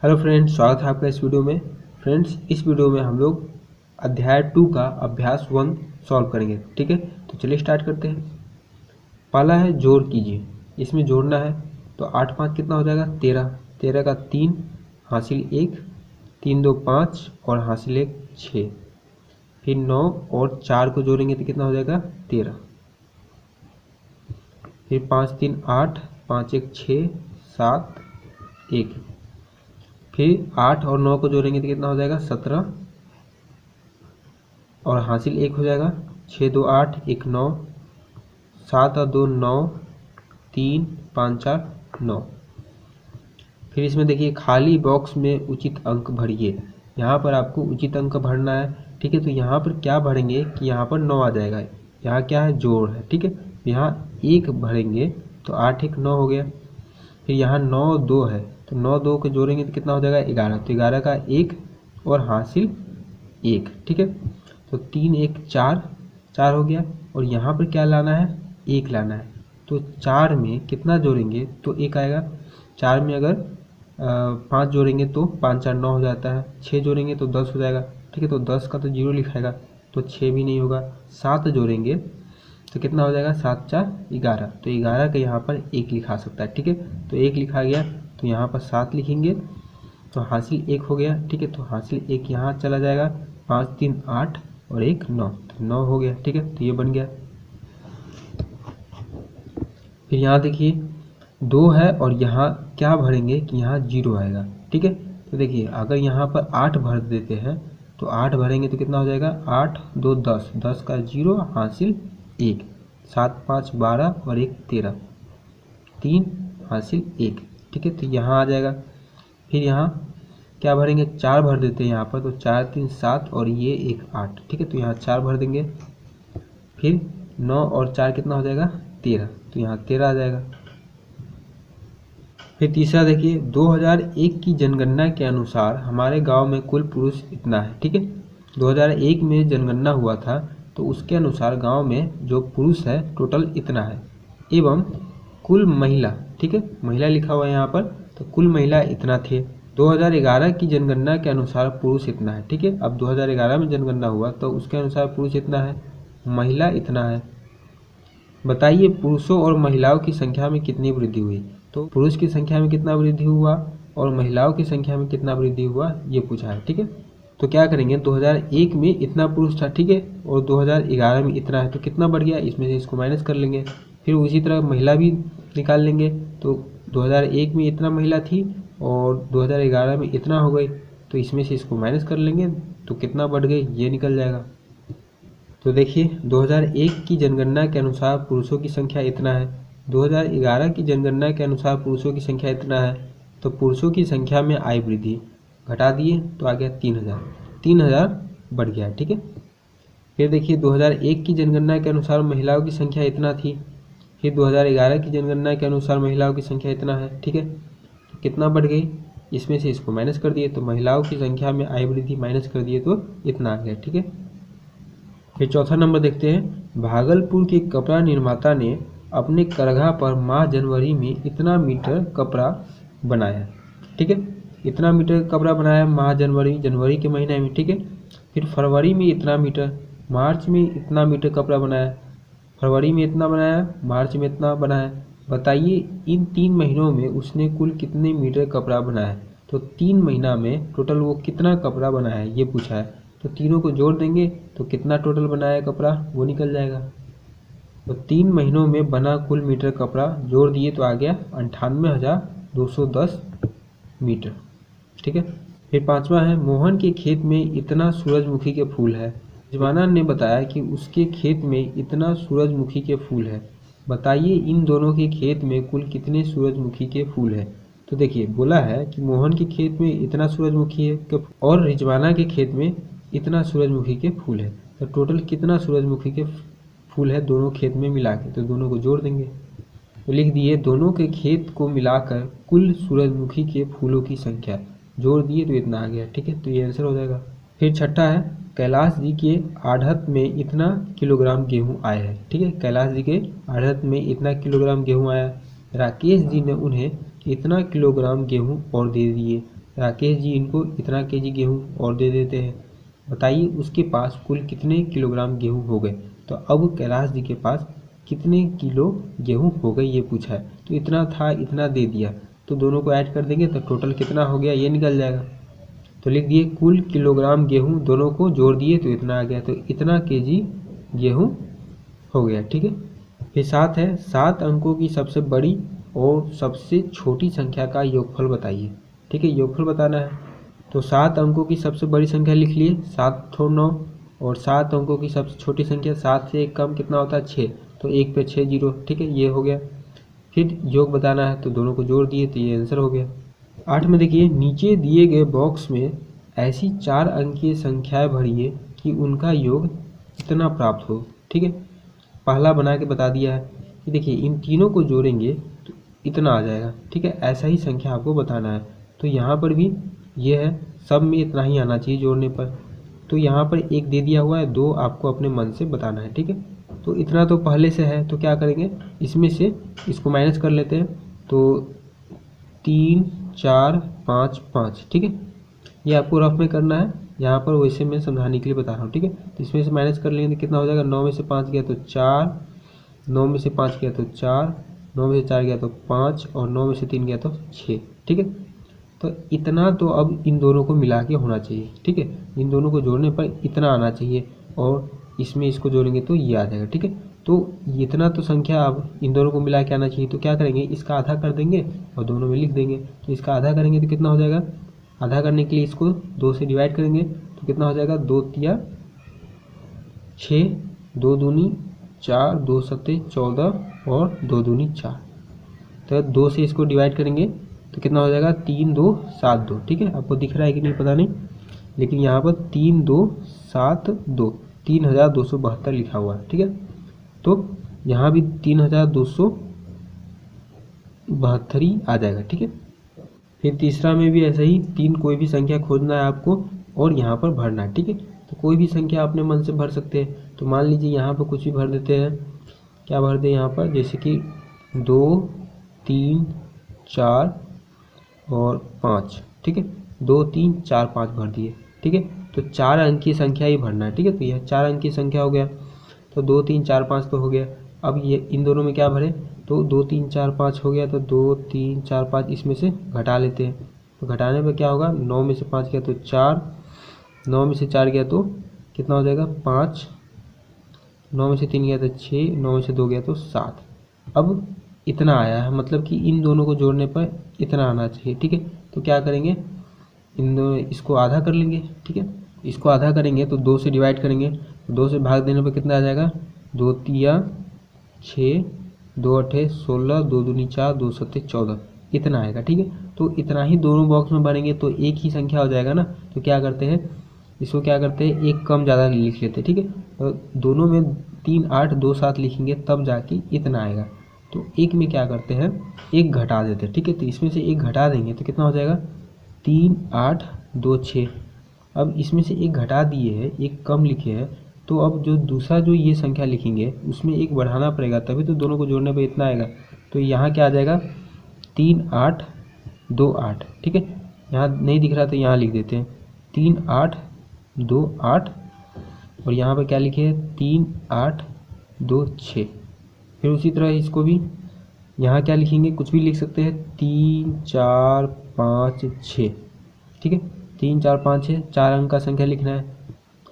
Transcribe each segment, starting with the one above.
Hello friends, स्वागत है आपका इस वीडियो में। फ्रेंड्स, इस वीडियो में हम लोग अध्याय 2 का अभ्यास 1 सॉल्व करेंगे। ठीक है, तो चलिए स्टार्ट करते हैं। पहला है जोड़ कीजिए। इसमें जोड़ना है तो 8 5 कितना हो जाएगा 13। 13 का 3 हासिल 1, 3 2 5 और हासिल 1 6। फिर 9 और 4 को जोड़ेंगे तो कितना हो जाएगा 13। फिर 5 3 8, 5 1 6 7 1। फिर 8 और 9 को जोड़ेंगे तो कितना हो जाएगा 17 और हासिल 1 हो जाएगा। 6 2 8 1 9, 7 और 2 9, 3 5 4 9। फिर इसमें देखिए खाली बॉक्स में उचित अंक भरिए। यहाँ पर आपको उचित अंक भरना है। ठीक है, तो यहाँ पर क्या भरेंगे कि यहाँ पर 9 आ जाएगा। यहाँ क्या है जोड़ है। ठीक है, यहाँ 1 भरेंगे तो 8 1 9 हो गया। फिर यहाँ 9 2 है तो 9 2 को जोड़ेंगे तो कितना हो जाएगा 11। तो 11 का 1 और हासिल 1। ठीक है, तो 3 1 4 4 हो गया। और यहाँ पर क्या लाना है 1 लाना है। तो 4 में कितना जोड़ेंगे तो 1 आएगा। 4 में अगर 5 जोड़ेंगे तो 5 4 9 हो जाता है। 6 जोड़ेंगे तो 10 हो जाएगा। ठीक है, तो 10 का तो 0 लिखाएगा तो 6 भी नहीं होगा। 7 जोड़ेंगे तो कितना हो जाएगा 7 4 11। तो 11 का यहाँ पर 1 लिखा सकता है। ठीक है, तो 1 लिखा गया तो यहाँ पर 7 लिखेंगे तो हासिल 1 हो गया। ठीक है, तो हासिल 1 यहाँ चला जाएगा। 5 3 8 और 1 9, तो 9 हो गया। ठीक है, तो ये बन गया। फिर यहाँ देखिए 2 है और यहाँ क्या भरेंगे कि यहाँ 0 आएगा। ठीक है, तो देखिए अगर यहाँ पर 8 भर देते हैं तो 8 भरेंगे तो कितना हो जाएगा 8 2 10, 10 का 0 हासिल 1, 7 5 12 और 1 13, 3 हासिल 1। ठीक है, तो यहाँ आ जाएगा। फिर यहाँ क्या भरेंगे 4 भर देते हैं यहाँ पर, तो 4 3 7 और ये 1 8। ठीक है, तो यहाँ 4 भर देंगे। फिर 9 और 4 कितना हो जाएगा 13, तो यहाँ 13 आ जाएगा। फिर तीसरा देखिए 2001 की जनगणना के अनुसार हमारे गांव में कुल पुरुष इतना है। ठीक है, 2001 में जनगणना हुआ था तो उसके अनुसार गांव में जो पुरुष है टोटल इतना है एवं कुल महिला। ठीक है, महिला लिखा हुआ है यहाँ पर, तो कुल महिला इतना थे। 2011 की जनगणना के अनुसार पुरुष इतना है। ठीक है, अब 2011 में जनगणना हुआ तो उसके अनुसार पुरुष इतना है, महिला इतना है। बताइए पुरुषों और महिलाओं की संख्या में कितनी वृद्धि हुई। तो पुरुष की संख्या में कितना वृद्धि हुआ और महिलाओं की संख्या में कितना वृद्धि हुआ ये पूछा है। ठीक है, तो क्या करेंगे 2001 में इतना पुरुष था। ठीक है, और 2011 में इतना है तो कितना बढ़ गया, इसमें से इसको माइनस कर लेंगे। फिर उसी तरह महिला भी निकाल लेंगे। तो 2001 में इतना महिला थी और 2011 में इतना हो गई, तो इसमें से इसको माइनस कर लेंगे तो कितना बढ़ गई ये निकल जाएगा। तो देखिए 2001 की जनगणना के अनुसार पुरुषों की संख्या इतना है, 2011 की जनगणना के अनुसार पुरुषों की संख्या इतना है। तो पुरुषों की संख्या में आई वृद्धि, घटा दिए तो आ गया 3000, 3000 बढ़ गया। ठीक है, फिर देखिए 2001 की जनगणना के अनुसार महिलाओं की संख्या इतना थी। फिर 2011 की जनगणना के अनुसार महिलाओं की संख्या इतना है। ठीक है, तो कितना बढ़ गई, इसमें से इसको माइनस कर दिए तो महिलाओं की संख्या में आई वृद्धि माइनस कर दिए तो इतना आ गया। ठीक है, फिर चौथा नंबर देखते हैं। भागलपुर के कपड़ा निर्माता ने अपने करघा पर माह जनवरी में इतना मीटर कपड़ा बनाया। ठीक है, इतना मीटर कपड़ा बनाया माह जनवरी के महीने में। ठीक है, फिर फरवरी में इतना मीटर, मार्च में इतना मीटर कपड़ा बनाया, फरवरी में इतना बनाया, मार्च में इतना बनाया। बताइए इन 3 महीनों में उसने कुल कितने मीटर कपड़ा बनाया। तो 3 महीना में टोटल वो कितना कपड़ा बनाया है ये पूछा है। तो तीनों को जोड़ देंगे तो कितना टोटल बनाया कपड़ा वो निकल जाएगा। तो 3 महीनों में बना कुल मीटर कपड़ा जोड़ दिए तो आ गया 98,210 मीटर। ठीक है, फिर पांचवा है मोहन के खेत में इतना सूरजमुखी के फूल है। रिजवाना ने बताया कि उसके खेत में इतना सूरजमुखी के फूल है। बताइए इन दोनों के खेत में कुल कितने सूरजमुखी के फूल है। तो देखिए बोला है कि मोहन के खेत में इतना सूरजमुखी है और रिजवाना के खेत में इतना सूरजमुखी के फूल है। तो टोटल कितना सूरजमुखी के फूल है दोनों खेत में मिला के, तो दोनों को जोड़ देंगे। तो लिख दिए दोनों के खेत को मिलाकर कुल सूरजमुखी के फूलों की संख्या, जोड़ दिए तो इतना आ गया। ठीक है, तो ये आंसर हो जाएगा। फिर छठा है कैलाश जी के आढ़त में इतना किलोग्राम गेहूं आया है। ठीक है, कैलाश जी के आढ़त में इतना किलोग्राम गेहूं आया, राकेश जी ने उन्हें इतना किलोग्राम गेहूं और दे दिए। राकेश जी इनको इतना केजी गेहूँ और दे देते हैं, बताइए उसके पास कुल कितने किलोग्राम गेहूँ हो गए। तो अब कैलाश जी के पास कितने किलो गेहूँ हो गई ये पूछा है, तो इतना था इतना दे दिया, तो दोनों को ऐड कर देंगे तो टोटल कितना हो गया ये निकल जाएगा। तो लिख दिए कुल किलोग्राम गेहूँ, दोनों को जोड़ दिए तो इतना आ गया, तो इतना केजी गेहूँ हो गया। ठीक है, फिर 7 है, 7 अंकों की सबसे बड़ी और सबसे छोटी संख्या का योगफल बताइए। ठीक है, योगफल बताना है, तो 7 अंकों की सबसे बड़ी संख्या लिख लिए 7 और 9, और 7 अंकों की सबसे छोटी संख्या 7 से एक कम कितना होता है 6, तो 1 पे 6 जीरो। ठीक है, ये हो गया। फिर योग बताना है, तो दोनों को जोड़ दिए तो ये आंसर हो गया। 8 में देखिए, नीचे दिए गए बॉक्स में ऐसी 4 अंकीय संख्याएं भरिए कि उनका योग इतना प्राप्त हो। ठीक है, पहला बना के बता दिया है कि देखिए इन तीनों को जोड़ेंगे तो इतना आ जाएगा। ठीक है, ऐसा ही संख्या आपको बताना है, तो यहाँ पर भी ये है, सब में इतना ही आना चाहिए जोड़ने पर। तो यहाँ पर 1 दे दिया हुआ है, 2 आपको अपने मन से बताना है। ठीक है, तो इतना तो पहले से है, तो क्या करेंगे इसमें से इसको माइनस कर लेते हैं, तो 3 4 5 5। ठीक है, ये आपको रफ में करना है, यहाँ पर वैसे मैं समझाने के लिए बता रहा हूँ। ठीक है, तो इसमें से माइनस कर लेंगे तो कितना हो जाएगा, 9 में से 5 गया तो 4, 9 में से 5 गया तो 4, 9 में से 4 गया तो 5, और 9 में से 3 गया तो 6। ठीक है, तो इतना तो अब इन दोनों को मिला के होना चाहिए। ठीक है, इन दोनों को जोड़ने पर इतना आना चाहिए, और इसमें इसको जोड़ेंगे तो ये आ जाएगा। ठीक है, तो इतना तो संख्या अब इन दोनों को मिला के आना चाहिए, तो क्या करेंगे इसका आधा कर देंगे और दोनों में लिख देंगे। तो इसका आधा करेंगे तो कितना हो जाएगा, आधा करने के लिए इसको 2 से डिवाइड करेंगे तो कितना हो जाएगा, 2 तिया 6, 2 दूनी 4, 2 सत्ते 14 और 2 दूनी 4। तो 2 से इसको डिवाइड करेंगे तो कितना हो जाएगा, 3 2 7 2। ठीक है, आपको दिख रहा है कि नहीं पता नहीं, लेकिन यहाँ पर 3 2 7 2 3272 लिखा हुआ है। ठीक है, तो यहाँ भी 3272 ही आ जाएगा। ठीक है, फिर तीसरा में भी ऐसा ही 3 कोई भी संख्या खोजना है आपको और यहाँ पर भरना है। ठीक है, तो कोई भी संख्या अपने मन से भर सकते हैं, तो मान लीजिए यहाँ पर कुछ भी भर देते हैं। क्या भर दें यहाँ पर, जैसे कि 2 3 4 और 5। ठीक है, 2 3 4 5 भर दिए। ठीक है, तो 4 अंक की संख्या ही भरना है। ठीक है, तो यह 4 अंक की संख्या हो गया, तो 2 3 4 5 तो हो गया। अब ये इन दोनों में क्या भरे, तो 2 3 4 5 हो गया, तो 2 3 4 5 इसमें से घटा लेते हैं, तो घटाने पर क्या होगा, 9 में से 5 गया तो 4, 9 में से 4 गया तो कितना हो जाएगा 5, 9 में से 3 गया तो 6, 9 में से 2 गया तो 7। अब इतना आया है, मतलब कि इन दोनों को जोड़ने पर इतना आना चाहिए। ठीक है, तो क्या करेंगे, इन दोनों इसको आधा कर लेंगे। ठीक है, इसको आधा करेंगे तो 2 से डिवाइड करेंगे, तो 2 से भाग देने पर कितना आ जाएगा, 2 तिया 6, 2 अठे 16, 2 दूनी 4, 2 सत्ते 14, इतना आएगा। ठीक है, तो इतना ही दोनों बॉक्स में भरेंगे तो एक ही संख्या हो जाएगा ना। तो क्या करते हैं, इसको क्या करते हैं, एक कम ज़्यादा लिख लेते हैं। ठीक है, तो दोनों में 3 8 2 7 लिखेंगे तब जाके इतना आएगा। तो एक में क्या करते हैं, एक घटा देते हैं। ठीक है, तो इसमें से एक घटा देंगे तो कितना हो जाएगा, 3 8 2 6। अब इसमें से एक घटा दिए है, एक कम लिखे हैं, तो अब जो दूसरा जो ये संख्या लिखेंगे उसमें एक बढ़ाना पड़ेगा, तभी तो दोनों को जोड़ने पर इतना आएगा। तो यहाँ क्या आ जाएगा, 3 8 2 8। ठीक है, यहाँ नहीं दिख रहा तो यहाँ लिख देते हैं 3 8 2 8, और यहाँ पर क्या लिखे हैं 3 8 2 6। फिर उसी तरह इसको भी यहाँ क्या लिखेंगे, कुछ भी लिख सकते हैं, 3 4 5 6। ठीक है, 3 4 5 6, 4 अंक का संख्या लिखना है।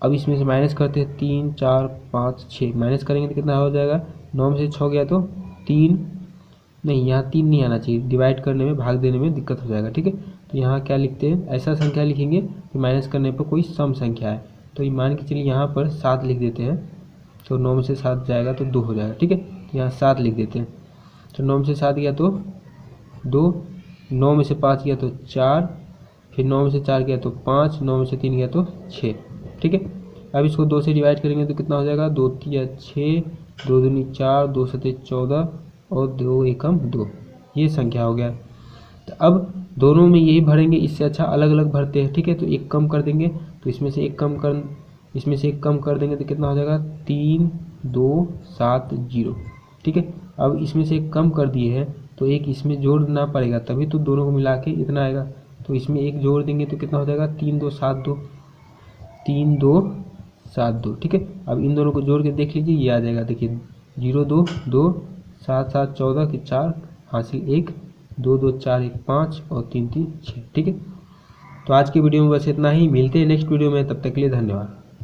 अब इसमें से माइनस करते हैं, 3 4 5 6 माइनस करेंगे तो कितना हो जाएगा, 9 में से 6 गया तो 3, नहीं यहाँ 3 नहीं आना चाहिए, डिवाइड करने में भाग देने में दिक्कत हो जाएगा। ठीक है, तो यहाँ क्या लिखते हैं, ऐसा संख्या लिखेंगे कि माइनस करने पर कोई सम संख्या है। तो ये मान के चलिए यहाँ पर 7 लिख देते हैं, तो 9 में से 7 जाएगा तो 2 हो जाएगा। ठीक है, तो यहाँ 7 लिख देते हैं, तो 9 में से 7 गया तो 2, 9 में से 5 गया तो 4, फिर 9 में से 4 गया तो 5, 9 में से 3 गया तो 6। ठीक है, अब इसको 2 से डिवाइड करेंगे तो कितना हो जाएगा, 2 तिया 6, 2 दूनी 4, 2 सत्ते 14 और 2 एकम 2, ये संख्या हो गया। तो अब दोनों में यही भरेंगे, इससे अच्छा अलग अलग भरते हैं। ठीक है, तो एक कम कर देंगे, तो इसमें से एक कम कर देंगे तो कितना हो जाएगा, 3 2 7 0। ठीक है, अब इसमें से एक कम कर दिए हैं तो एक इसमें जोड़ना पड़ेगा, तभी तो दोनों को मिला के इतना आएगा। तो तो इसमें एक जोड़ देंगे तो कितना हो जाएगा 3 2 7 2, 3 2 7 2, ठीक है। अब इन दोनों को जोड़ के देख लीजिए, ये आ जाएगा, देखिए 0 2 2 7 7 14 के 4 हासिल 1, 2 2 4 1 5 और 3 3 6, ठीक है। तो आज की वीडियो में बस इतना ही, मिलते हैं नेक्स्ट वीडियो में, तब तक के लिए धन्यवाद।